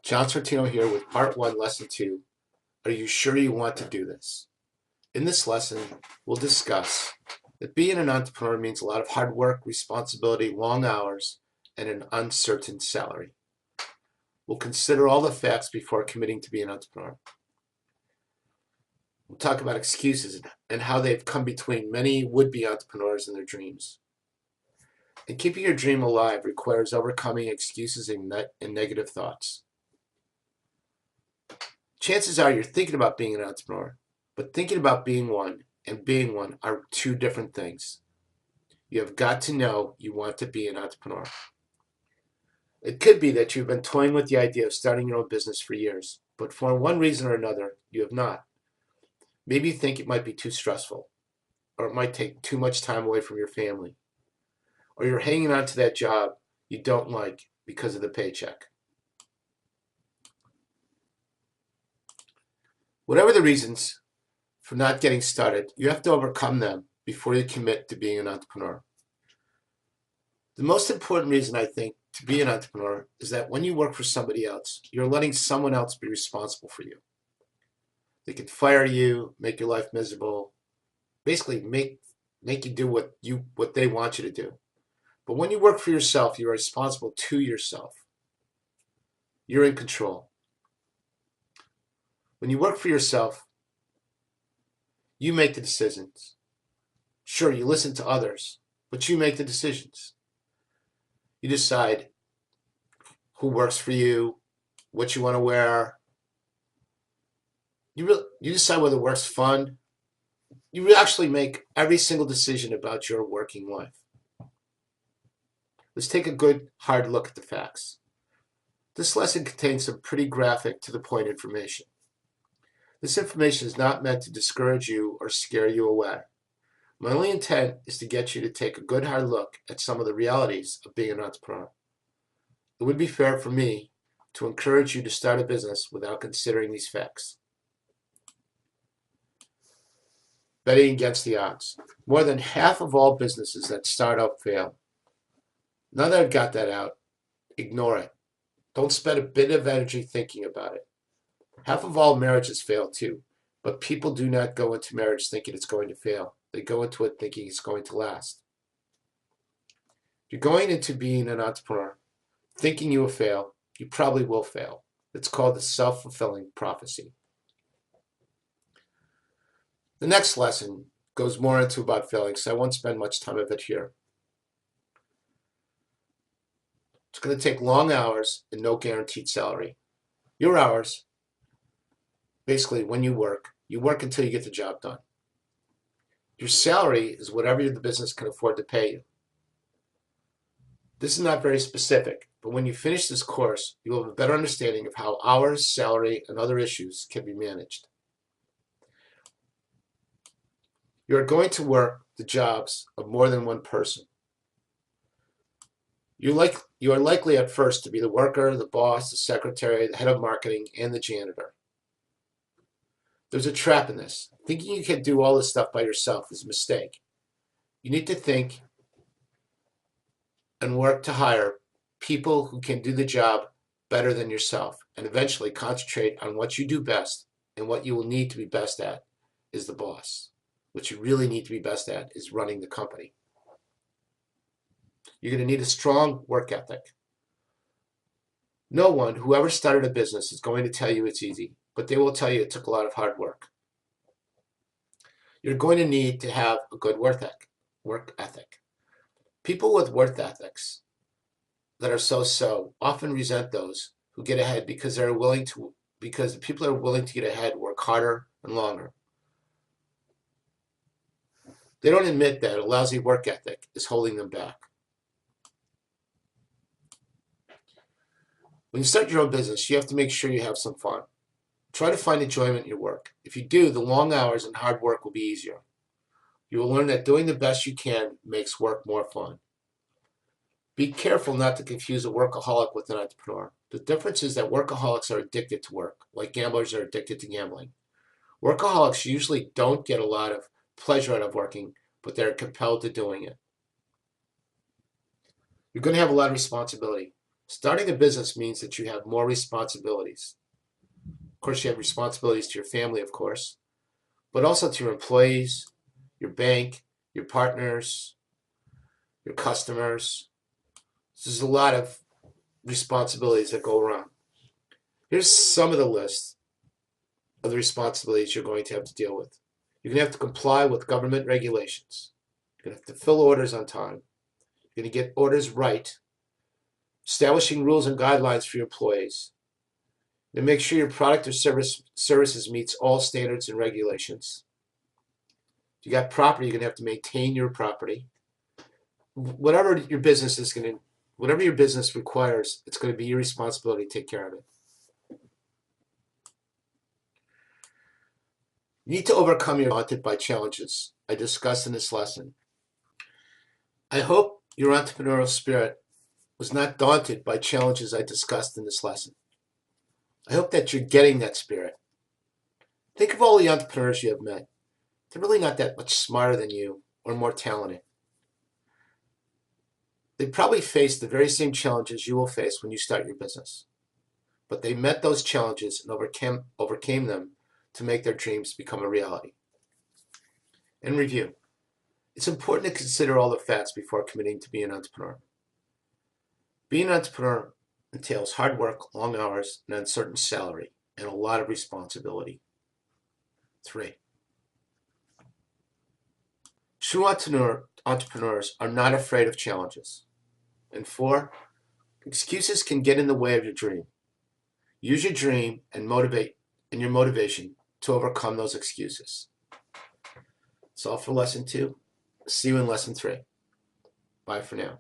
John Sortino here with Part 1, Lesson 2. Are you sure you want to do this? In this lesson, we'll discuss that being an entrepreneur means a lot of hard work, responsibility, long hours, and an uncertain salary. We'll consider all the facts before committing to be an entrepreneur. We'll talk about excuses and how they've come between many would-be entrepreneurs and their dreams. And keeping your dream alive requires overcoming excuses and negative thoughts. Chances are you're thinking about being an entrepreneur, but thinking about being one and being one are two different things. You have got to know you want to be an entrepreneur. It could be that you've been toying with the idea of starting your own business for years, but for one reason or another, you have not. Maybe you think it might be too stressful, or it might take too much time away from your family, or you're hanging on to that job you don't like because of the paycheck. Whatever the reasons for not getting started, you have to overcome them before you commit to being an entrepreneur. The most important reason, I think, to be an entrepreneur is that when you work for somebody else, you're letting someone else be responsible for you. They can fire you, make your life miserable, basically make you do what they want you to do. But when you work for yourself, you're responsible to yourself. You're in control. When you work for yourself, you make the decisions. Sure, you listen to others, but you make the decisions. You decide who works for you, what you want to wear. You decide whether work's fun. You actually make every single decision about your working life. Let's take a good, hard look at the facts. This lesson contains some pretty graphic, to-the-point information. This information is not meant to discourage you or scare you away. My only intent is to get you to take a good hard look at some of the realities of being an entrepreneur. It would be fair for me to encourage you to start a business without considering these facts. Betting against the odds. More than half of all businesses that start out fail. Now that I've got that out, ignore it. Don't spend a bit of energy thinking about it. Half of all marriages fail too, but people do not go into marriage thinking it's going to fail. They go into it thinking it's going to last. If you're going into being an entrepreneur thinking you will fail, you probably will fail. It's called the self-fulfilling prophecy. The next lesson goes more into about failing, so I won't spend much time of it here. It's going to take long hours and no guaranteed salary. Your hours, basically when you work until you get the job done. Your salary is whatever the business can afford to pay you. This is not very specific, but when you finish this course, you will have a better understanding of how hours, salary, and other issues can be managed. You are going to work the jobs of more than one person. You are likely at first to be the worker, the boss, the secretary, the head of marketing, and the janitor. There's a trap in this. Thinking you can do all this stuff by yourself is a mistake. You need to think and work to hire people who can do the job better than yourself, and eventually concentrate on what you do best, and what you will need to be best at is the boss. What you really need to be best at is running the company. You're going to need a strong work ethic. No one who ever started a business is going to tell you it's easy, but they will tell you it took a lot of hard work. You're going to need to have a good work ethic. People with work ethics that are so-so often resent those who get ahead because the people that are willing to get ahead work harder and longer. They don't admit that a lousy work ethic is holding them back. When you start your own business, you have to make sure you have some fun. Try to find enjoyment in your work. If you do, the long hours and hard work will be easier. You will learn that doing the best you can makes work more fun. Be careful not to confuse a workaholic with an entrepreneur. The difference is that workaholics are addicted to work, like gamblers are addicted to gambling. Workaholics usually don't get a lot of pleasure out of working, but they're compelled to doing it. You're going to have a lot of responsibility. Starting a business means that you have more responsibilities. Of course, you have responsibilities to your family, of course, but also to your employees, your bank, your partners, your customers. So there's a lot of responsibilities that go around. Here's some of the list of the responsibilities you're going to have to deal with. You're going to have to comply with government regulations. You're going to have to fill orders on time. You're going to get orders right. Establishing rules and guidelines for your employees. You're going to make sure your product or services meets all standards and regulations. If you got property, you're going to have to maintain your property. Whatever your business requires, it's going to be your responsibility to take care of it. You need to overcome your daunted by challenges I discussed in this lesson. I hope your entrepreneurial spirit was not daunted by challenges I discussed in this lesson. I hope that you're getting that spirit. Think of all the entrepreneurs you have met. They're really not that much smarter than you or more talented. They probably face the very same challenges you will face when you start your business. But they met those challenges and overcame them to make their dreams become a reality. In review, it's important to consider all the facts before committing to being an entrepreneur. Being an entrepreneur entails hard work, long hours, an uncertain salary, and a lot of responsibility. 3. True entrepreneurs are not afraid of challenges. And 4, excuses can get in the way of your dream. Use your dream and your motivation to overcome those excuses. That's all for lesson 2. See you in lesson 3. Bye for now.